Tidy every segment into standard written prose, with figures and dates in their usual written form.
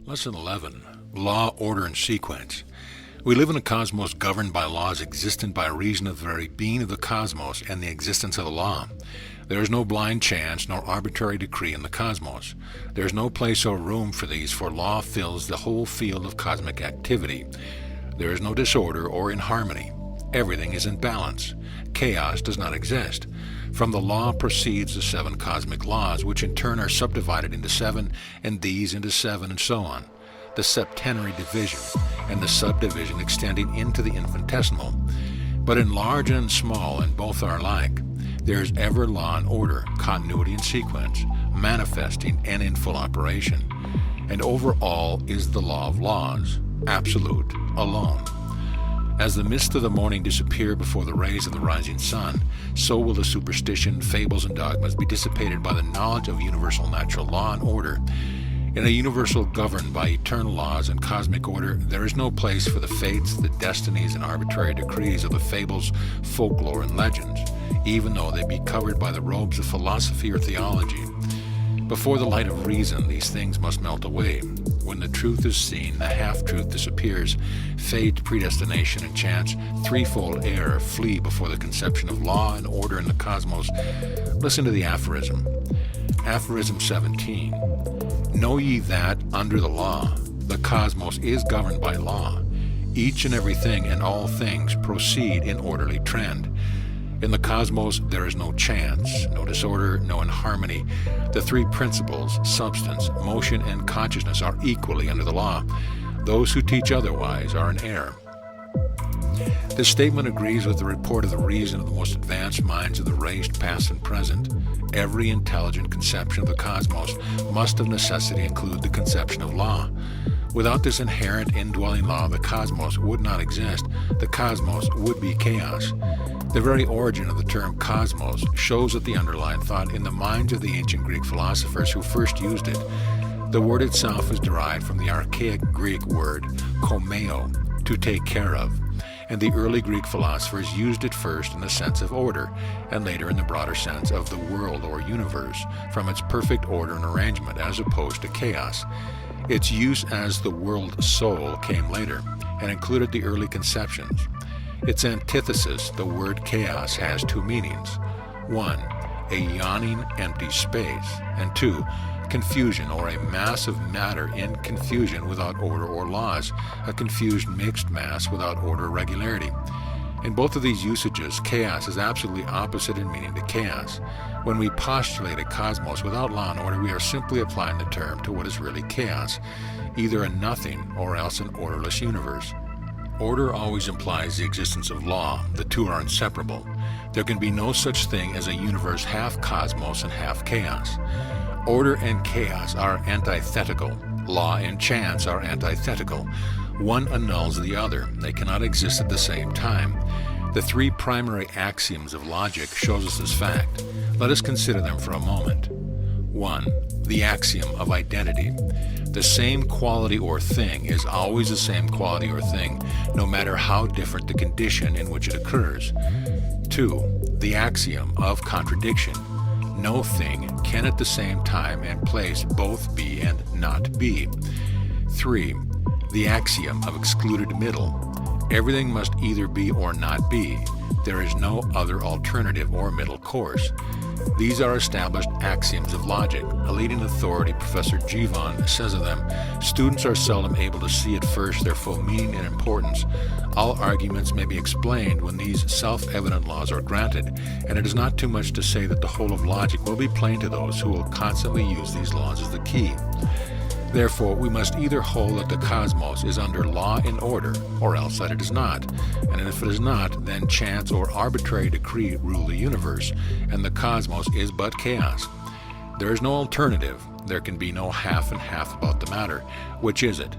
Lesson 11. Law, Order, and Sequence. We live in a cosmos governed by laws existent by reason of the very being of the cosmos and the existence of the law. There is no blind chance nor arbitrary decree in the cosmos. There is no place or room for these, for law fills the whole field of cosmic activity. There is no disorder or inharmony. Everything is in balance. Chaos does not exist. From the law proceeds the 7 cosmic laws, which in turn are subdivided into 7, and these into 7, and so on. The septenary division, and the subdivision extending into the infinitesimal. But in large and in small, and both are alike, there is ever law and order, continuity and sequence, manifesting and in full operation. And over all is the law of laws, absolute, alone. As the mists of the morning disappear before the rays of the rising sun, so will the superstition, fables, and dogmas be dissipated by the knowledge of universal natural law and order. In a universal governed by eternal laws and cosmic order, there is no place for the fates, the destinies, and arbitrary decrees of the fables, folklore, and legends, even though they be covered by the robes of philosophy or theology. Before the light of reason, these things must melt away. When the truth is seen, the half-truth disappears. Fate, predestination, and chance, threefold error, flee before the conception of law and order in the cosmos. Listen to the aphorism. Aphorism 17. Know ye that, under the law, the cosmos is governed by law. Each and every thing and all things proceed in orderly trend. In the cosmos there is no chance, no disorder, no inharmony. The 3 principles, substance, motion, and consciousness, are equally under the law. Those who teach otherwise are in error. This statement agrees with the report of the reason of the most advanced minds of the race, past and present. Every intelligent conception of the cosmos must of necessity include the conception of law. Without this inherent indwelling law, the cosmos would not exist. The cosmos would be chaos. The very origin of the term cosmos shows that the underlying thought in the minds of the ancient Greek philosophers who first used it. The word itself is derived from the archaic Greek word komeo, to take care of, and the early Greek philosophers used it first in the sense of order, and later in the broader sense of the world or universe, from its perfect order and arrangement as opposed to chaos. Its use as the world soul came later, and included the early conceptions. Its antithesis, the word chaos, has 2 meanings. 1, a yawning empty space, and 2, confusion, or a mass of matter in confusion without order or laws, a confused mixed mass without order or regularity. In both of these usages, chaos is absolutely opposite in meaning to chaos. When we postulate a cosmos without law and order, we are simply applying the term to what is really chaos, either a nothing or else an orderless universe. Order always implies the existence of law. The two are inseparable. There can be no such thing as a universe half cosmos and half chaos. Order and chaos are antithetical. Law and chance are antithetical. One annuls the other. They cannot exist at the same time. The 3 primary axioms of logic shows us this fact. Let us consider them for a moment. 1. The axiom of identity. The same quality or thing is always the same quality or thing, no matter how different the condition in which it occurs. 2. The axiom of contradiction. No thing can at the same time and place both be and not be. 3. The axiom of excluded middle. Everything must either be or not be. There is no other alternative or middle course. These are established axioms of logic. A leading authority, Professor Givon, says of them, students are seldom able to see at first their full meaning and importance. All arguments may be explained when these self-evident laws are granted, and it is not too much to say that the whole of logic will be plain to those who will constantly use these laws as the key. Therefore, we must either hold that the cosmos is under law and order, or else that it is not. And if it is not, then chance or arbitrary decree rule the universe, and the cosmos is but chaos. There is no alternative. There can be no half and half about the matter. Which is it?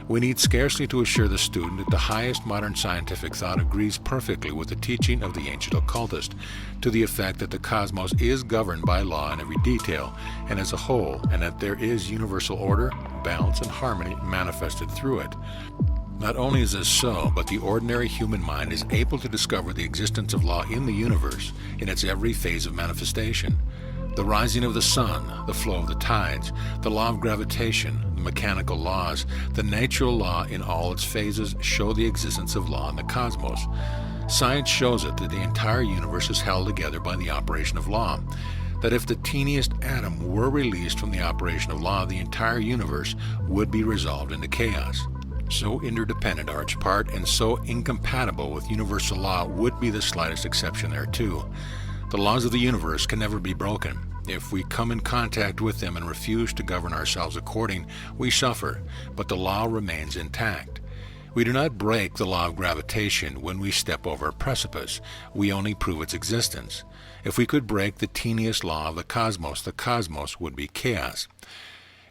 We need scarcely to assure the student that the highest modern scientific thought agrees perfectly with the teaching of the ancient occultist, to the effect that the cosmos is governed by law in every detail and as a whole, and that there is universal order, balance, and harmony manifested through it. Not only is this so, but the ordinary human mind is able to discover the existence of law in the universe in its every phase of manifestation. The rising of the sun, the flow of the tides, the law of gravitation, the mechanical laws, the natural law in all its phases show the existence of law in the cosmos. Science shows it that the entire universe is held together by the operation of law. That if the teeniest atom were released from the operation of law, the entire universe would be resolved into chaos. So interdependent are each part, and so incompatible with universal law would be the slightest exception thereto. The laws of the universe can never be broken. If we come in contact with them and refuse to govern ourselves according, we suffer, but the law remains intact. We do not break the law of gravitation when we step over a precipice. We only prove its existence. If we could break the teeniest law of the cosmos would be chaos.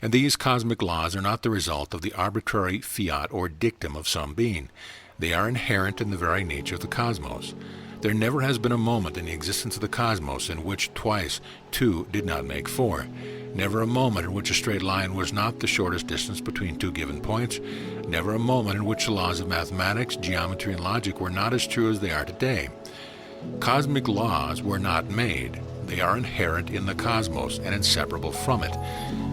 And these cosmic laws are not the result of the arbitrary fiat or dictum of some being. They are inherent in the very nature of the cosmos. There never has been a moment in the existence of the cosmos in which twice 2 did not make 4. Never a moment in which a straight line was not the shortest distance between 2 given points. Never a moment in which the laws of mathematics, geometry, and logic were not as true as they are today. Cosmic laws were not made. They are inherent in the cosmos and inseparable from it.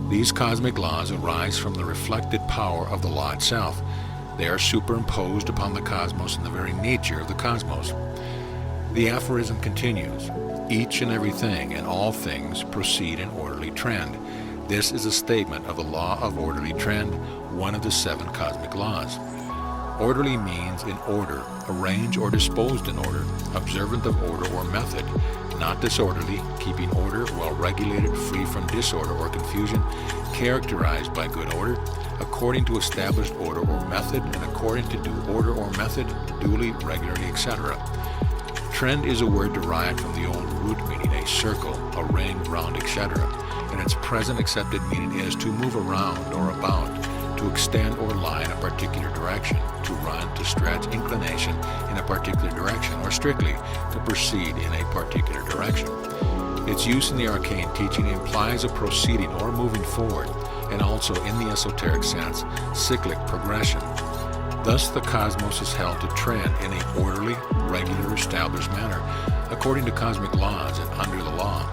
These cosmic laws arise from the reflected power of the law itself. They are superimposed upon the cosmos in the very nature of the cosmos. The aphorism continues, each and everything and all things proceed in orderly trend. This is a statement of the law of orderly trend, one of the 7 cosmic laws. Orderly means in order, arranged or disposed in order, observant of order or method, not disorderly, keeping order, well regulated, free from disorder or confusion, characterized by good order, according to established order or method, and according to due order or method, duly, regularly, etc. Trend is a word derived from the old root meaning a circle, a ring, round, etc., and its present accepted meaning is to move around or about, to extend or lie in a particular direction, to run, to stretch, inclination in a particular direction, or strictly to proceed in a particular direction. Its use in the arcane teaching implies a proceeding or moving forward, and also in the esoteric sense, cyclic progression. Thus the cosmos is held to trend in an orderly, regular, established manner, according to cosmic laws and under the law.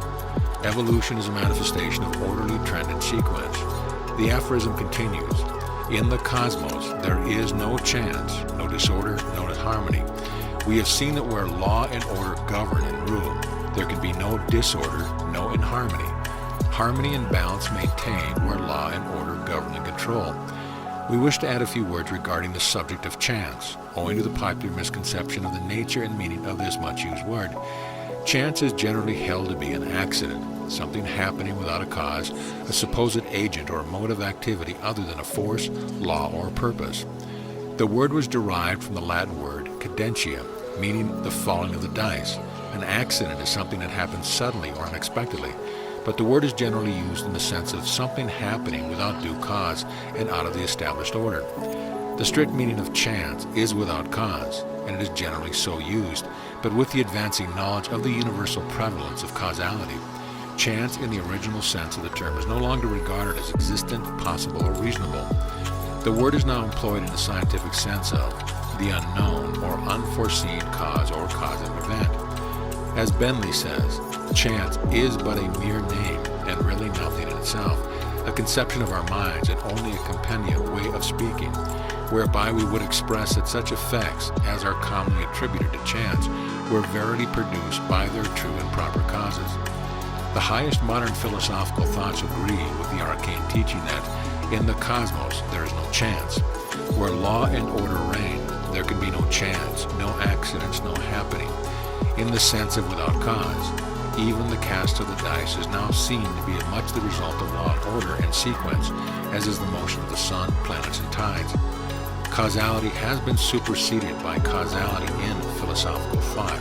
Evolution is a manifestation of orderly trend and sequence. The aphorism continues, in the cosmos there is no chance, no disorder, no disharmony. We have seen that where law and order govern and rule, there can be no disorder, no inharmony. Harmony and balance maintained where law and order govern and control. We wish to add a few words regarding the subject of chance, owing to the popular misconception of the nature and meaning of this much-used word. Chance is generally held to be an accident, something happening without a cause, a supposed agent or mode of activity other than a force, law, or purpose. The word was derived from the Latin word cadentia, meaning the falling of the dice. An accident is something that happens suddenly or unexpectedly, but the word is generally used in the sense of something happening without due cause and out of the established order. The strict meaning of chance is without cause, and it is generally so used, but with the advancing knowledge of the universal prevalence of causality. Chance in the original sense of the term is no longer regarded as existent, possible, or reasonable. The word is now employed in the scientific sense of the unknown or unforeseen cause or causative event. As Bentley says, chance is but a mere name and really nothing in itself, a conception of our minds and only a compendium way of speaking, whereby we would express that such effects as are commonly attributed to chance were verily produced by their true and proper causes. The highest modern philosophical thoughts agree with the arcane teaching that in the cosmos there is no chance. Where law and order reign, there can be no chance, no accidents, no happening. In the sense of without cause, even the cast of the dice is now seen to be as much the result of law and order and sequence as is the motion of the sun, planets, and tides. Causality has been superseded by causality in philosophical thought.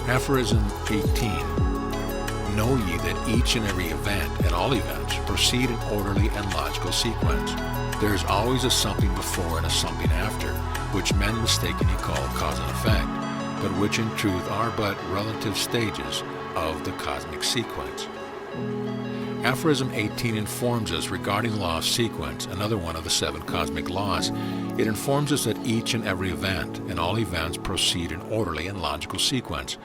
Aphorism 18. Know ye that each and every event and all events proceed in orderly and logical sequence. There is always a something before and a something after, which men mistakenly call cause and effect, but which in truth are but relative stages of the cosmic sequence. Aphorism 18 informs us regarding the law of sequence, another one of the 7 cosmic laws. It informs us that each and every event and all events proceed in orderly and logical sequence.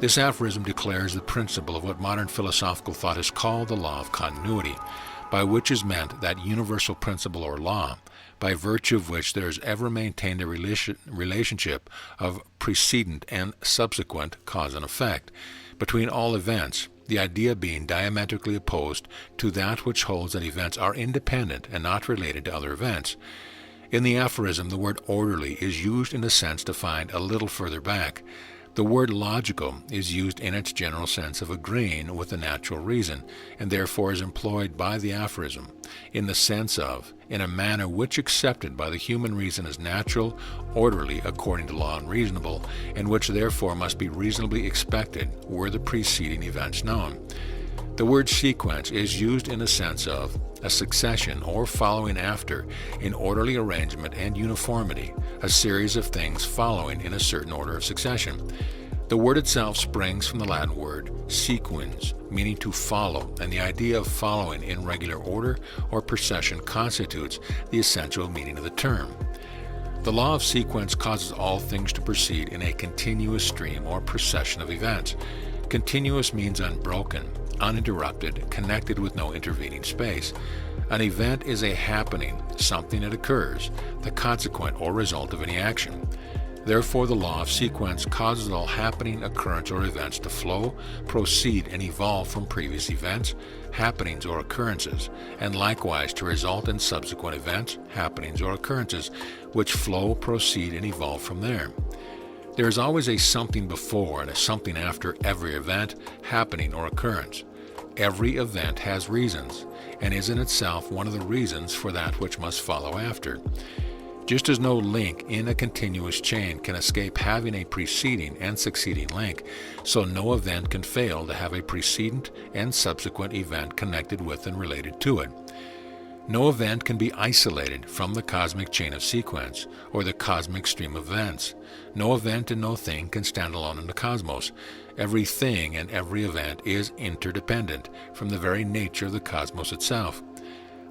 This aphorism declares the principle of what modern philosophical thought is called the law of continuity, by which is meant that universal principle or law, by virtue of which there is ever maintained a relationship of precedent and subsequent cause and effect between all events, the idea being diametrically opposed to that which holds that events are independent and not related to other events. In the aphorism, the word orderly is used in a sense defined a little further back. The word logical is used in its general sense of agreeing with the natural reason, and therefore is employed by the aphorism in the sense of, in a manner which accepted by the human reason as natural, orderly according to law and reasonable, and which therefore must be reasonably expected were the preceding events known. The word sequence is used in a sense of a succession or following after in orderly arrangement and uniformity, a series of things following in a certain order of succession. The word itself springs from the Latin word sequens, meaning to follow, and the idea of following in regular order or procession constitutes the essential meaning of the term. The law of sequence causes all things to proceed in a continuous stream or procession of events. Continuous means unbroken, uninterrupted, connected with no intervening space. An event is a happening, something that occurs, the consequent or result of any action. Therefore, the law of sequence causes all happening, occurrence, or events to flow, proceed, and evolve from previous events, happenings, or occurrences, and likewise to result in subsequent events, happenings, or occurrences, which flow, proceed, and evolve from there. There is always a something before and a something after every event, happening, or occurrence. Every event has reasons, and is in itself one of the reasons for that which must follow after. Just as no link in a continuous chain can escape having a preceding and succeeding link, so no event can fail to have a precedent and subsequent event connected with and related to it. No event can be isolated from the cosmic chain of sequence, or the cosmic stream of events. No event and no thing can stand alone in the cosmos. Every thing and every event is interdependent from the very nature of the cosmos itself.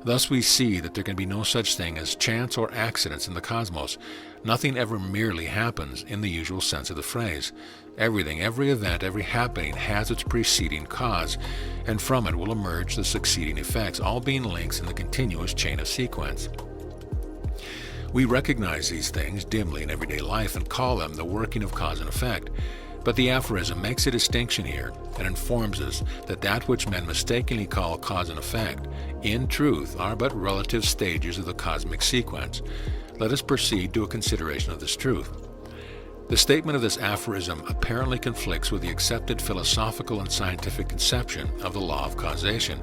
Thus we see that there can be no such thing as chance or accidents in the cosmos. Nothing ever merely happens in the usual sense of the phrase. Everything, every event, every happening has its preceding cause, and from it will emerge the succeeding effects, all being links in the continuous chain of sequence. We recognize these things dimly in everyday life and call them the working of cause and effect. But the aphorism makes a distinction here and informs us that that which men mistakenly call cause and effect, in truth, are but relative stages of the cosmic sequence. Let us proceed to a consideration of this truth. The statement of this aphorism apparently conflicts with the accepted philosophical and scientific conception of the law of causation,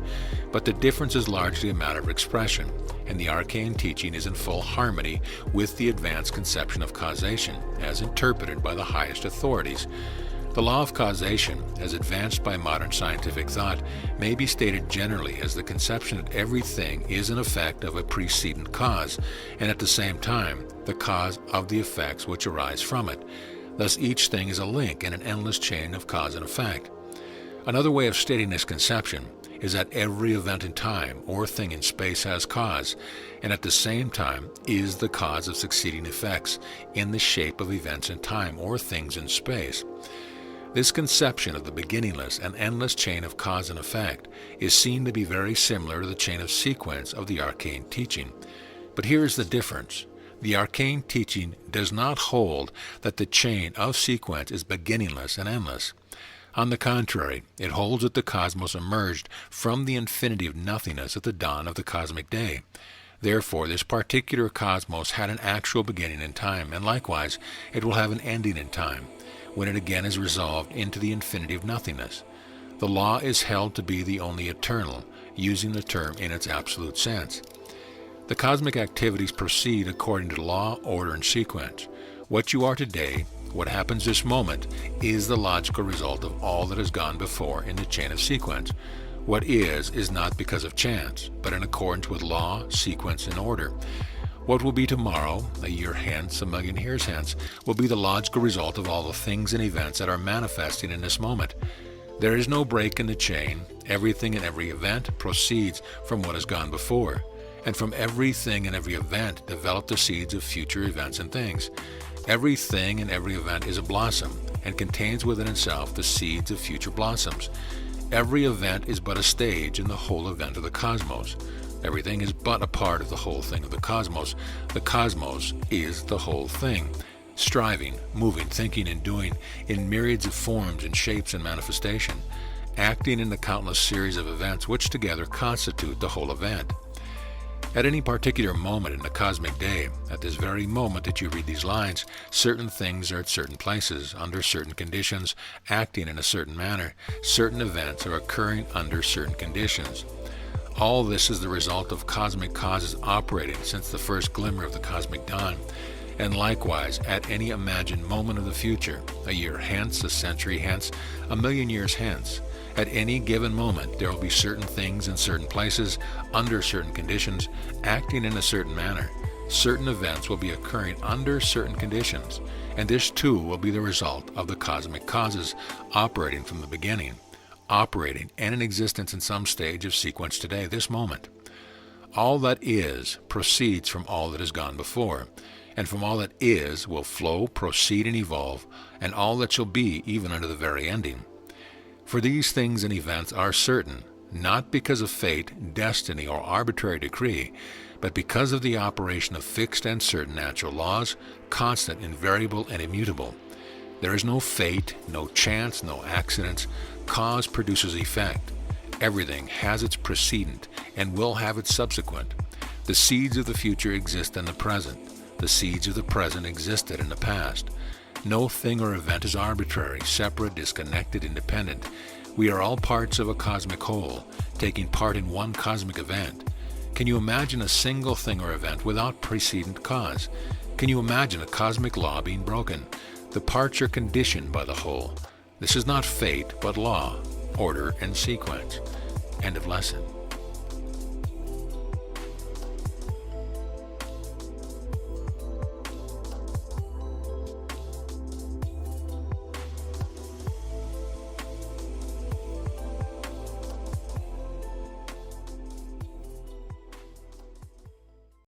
but the difference is largely a matter of expression, and the arcane teaching is in full harmony with the advanced conception of causation, as interpreted by the highest authorities. The law of causation, as advanced by modern scientific thought, may be stated generally as the conception that everything is an effect of a precedent cause, and at the same time, the cause of the effects which arise from it. Thus each thing is a link in an endless chain of cause and effect. Another way of stating this conception is that every event in time or thing in space has cause, and at the same time is the cause of succeeding effects in the shape of events in time or things in space. This conception of the beginningless and endless chain of cause and effect is seen to be very similar to the chain of sequence of the arcane teaching. But here is the difference. The arcane teaching does not hold that the chain of sequence is beginningless and endless. On the contrary, it holds that the cosmos emerged from the infinity of nothingness at the dawn of the cosmic day. Therefore, this particular cosmos had an actual beginning in time, and likewise, it will have an ending in time, when it again is resolved into the infinity of nothingness. The law is held to be the only eternal, using the term in its absolute sense. The cosmic activities proceed according to law, order, and sequence. What you are today, what happens this moment, is the logical result of all that has gone before in the chain of sequence. What is not because of chance, but in accordance with law, sequence, and order. What will be tomorrow, a year hence, a million years hence, will be the logical result of all the things and events that are manifesting in this moment. There is no break in the chain. Everything and every event proceeds from what has gone before, and from everything and every event develop the seeds of future events and things. Everything and every event is a blossom, and contains within itself the seeds of future blossoms. Every event is but a stage in the whole event of the cosmos. Everything is but a part of the whole thing of the cosmos. The cosmos is the whole thing. Striving, moving, thinking, and doing in myriads of forms and shapes and manifestation, acting in the countless series of events which together constitute the whole event. At any particular moment in the cosmic day, at this very moment that you read these lines, certain things are at certain places, under certain conditions, acting in a certain manner. Certain events are occurring under certain conditions. All this is the result of cosmic causes operating since the first glimmer of the cosmic dawn. And likewise, at any imagined moment of the future, a year hence, a century hence, a million years hence, at any given moment, there will be certain things in certain places, under certain conditions, acting in a certain manner. Certain events will be occurring under certain conditions, and this too will be the result of the cosmic causes operating from the beginning, operating and in existence in some stage of sequence today, this moment. All that is proceeds from all that has gone before, and from all that is will flow, proceed, and evolve, and all that shall be even unto the very ending. For these things and events are certain, not because of fate, destiny, or arbitrary decree, but because of the operation of fixed and certain natural laws, constant, invariable, and immutable. There is no fate, no chance, no accidents. Cause produces effect. Everything has its precedent and will have its subsequent. The seeds of the future exist in the present. The seeds of the present existed in the past. No thing or event is arbitrary, separate, disconnected, independent. We are all parts of a cosmic whole, taking part in one cosmic event. Can you imagine a single thing or event without precedent cause? Can you imagine a cosmic law being broken? The parts are conditioned by the whole. This is not fate, but law, order, and sequence. End of lesson.